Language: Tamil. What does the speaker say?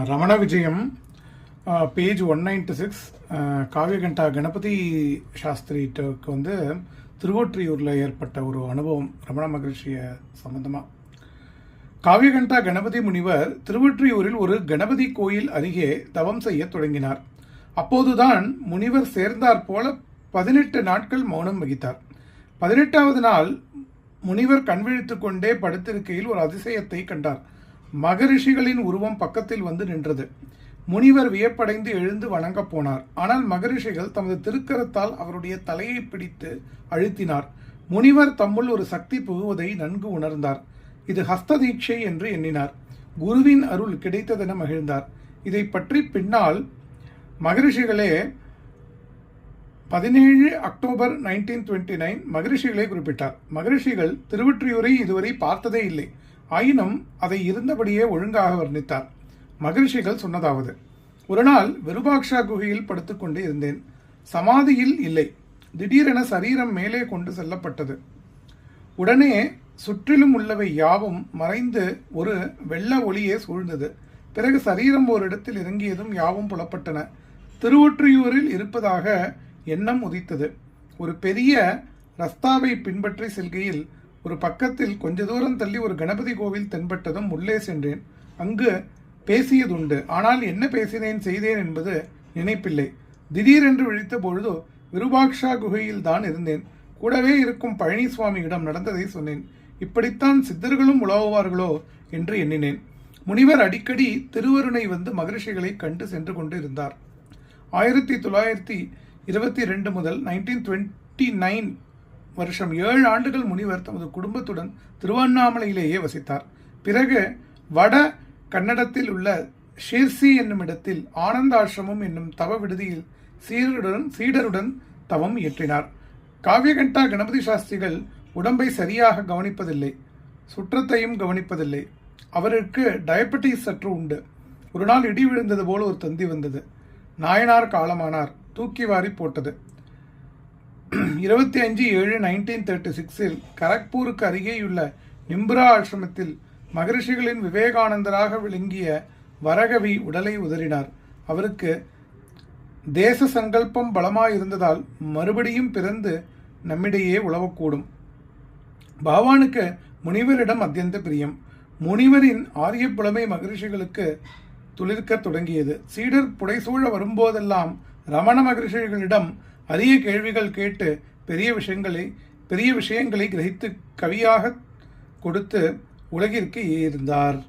ரமண விஜயம் பேஜ் 196 காவியகண்டா கணபதி சாஸ்திரிக்கு வந்து திருவொற்றியூரில் ஏற்பட்ட ஒரு அனுபவம் ரமண மகரிஷிய சம்பந்தமாக. காவியகண்டா கணபதி முனிவர் திருவொற்றியூரில் ஒரு கணபதி கோயில் அருகே தவம் செய்ய தொடங்கினார். அப்போதுதான் முனிவர் சேர்ந்தார் போல 18 நாட்கள் மௌனம் வகித்தார். 18வது நாள் முனிவர் கண்விழித்துக் கொண்டே படுத்திருக்கையில் ஒரு அதிசயத்தை கண்டார். மகரிஷிகளின் உருவம் பக்கத்தில் வந்து நின்றது. முனிவர் வியப்படைந்து எழுந்து வணங்க போனார். ஆனால் மகரிஷிகள் தமது திருக்கரத்தால் அவருடைய தலையை பிடித்து அழுத்தினார். முனிவர் தம்முள் ஒரு சக்தி புகுவதை நன்கு உணர்ந்தார். இது ஹஸ்த தீட்சை என்று எண்ணினார். குருவின் அருள் கிடைத்ததென மகிழ்ந்தார். இதை பற்றி பின்னால் மகரிஷிகளே 17 அக்டோபர் 1929 மகரிஷிகளை குறிப்பிட்டார். மகரிஷிகள் திருவொற்றியூரை இதுவரை பார்த்ததே இல்லை. ஆயினும் அதை இருந்தபடியே ஒழுங்காக வர்ணித்தார். மகரிஷிகள் சொன்னதாவது: ஒரு நாள் விருபாக்ஷா குகையில் படுத்துக்கொண்டு இருந்தேன். சமாதியில் இல்லை. திடீரென சரீரம் மேலே கொண்டு செல்லப்பட்டது. உடனே சுற்றிலும் உள்ளவை யாவும் மறைந்து ஒரு வெள்ள ஒளியே சூழ்ந்தது. பிறகு சரீரம் ஒரு இடத்தில் இறங்கியதும் யாவும் புலப்பட்டன. திருவொற்றியூரில் இருப்பதாக எண்ணம் உதித்தது. ஒரு பெரிய ரஸ்தாவை பின்பற்றி செல்கையில் ஒரு பக்கத்தில் கொஞ்ச தூரம் தள்ளி ஒரு கணபதி கோவில் தென்பட்டதும் உள்ளே சென்றேன். அங்கு பேசியதுண்டு. ஆனால் என்ன பேசினேன் செய்தேன் என்பது நினைப்பில்லை. திடீரென்று விழித்த பொழுதோ விருபாக்ஷா குகையில் தான் இருந்தேன். கூடவே இருக்கும் பழனிசுவாமியிடம் நடந்ததை சொன்னேன். இப்படித்தான் சித்தர்களும் உலாவுவார்களோ என்று எண்ணினேன். முனிவர் அடிக்கடி திருவருணை வந்து மகரிஷிகளை கண்டு சென்று கொண்டு இருந்தார். 1922 முதல் 1929 வருஷம் 7 ஆண்டுகள் முனிவர் தமது குடும்பத்துடன் திருவண்ணாமலையிலேயே வசித்தார். பிறகு வட கன்னடத்தில் உள்ள ஷிர்சி என்னும் இடத்தில் ஆனந்த ஆசிரமம் என்னும் தவ விடுதியில் சீடருடன் தவம் இயற்றினார். காவியகண்டா கணபதி சாஸ்திரிகள் உடம்பை சரியாக கவனிப்பதில்லை, சுற்றத்தையும் கவனிப்பதில்லை. அவருக்கு டயபெட்டிஸ் சற்று உண்டு. ஒரு நாள் இடி விழுந்தது போல ஒரு தந்தி வந்தது. நாயனார் காலமானார். தூக்கி வாரி போட்டது. 25/7/1936 கரக்பூருக்கு அருகேயுள்ள நிம்புரா ஆசிரமத்தில் மகரிஷிகளின் விவேகானந்தராக விளங்கிய வரகவி உடலை உதறினார். அவருக்கு தேச சங்கல்பம் பலமாயிருந்ததால் மறுபடியும் பிறந்து நம்மிடையே உழவக்கூடும். பகவானுக்கு முனிவரிடம் அத்தியந்த பிரியம். முனிவரின் ஆரிய புலமை மகரிஷிகளுக்கு துளிர்க்க தொடங்கியது. சீடர் புடைசூழ வரும்போதெல்லாம் ரமண மகரிஷிகளிடம் அரிய கேள்விகள் கேட்டு பெரிய விஷயங்களை கிரகித்து கவியாக கொடுத்து உலகிற்கு இருந்தார்.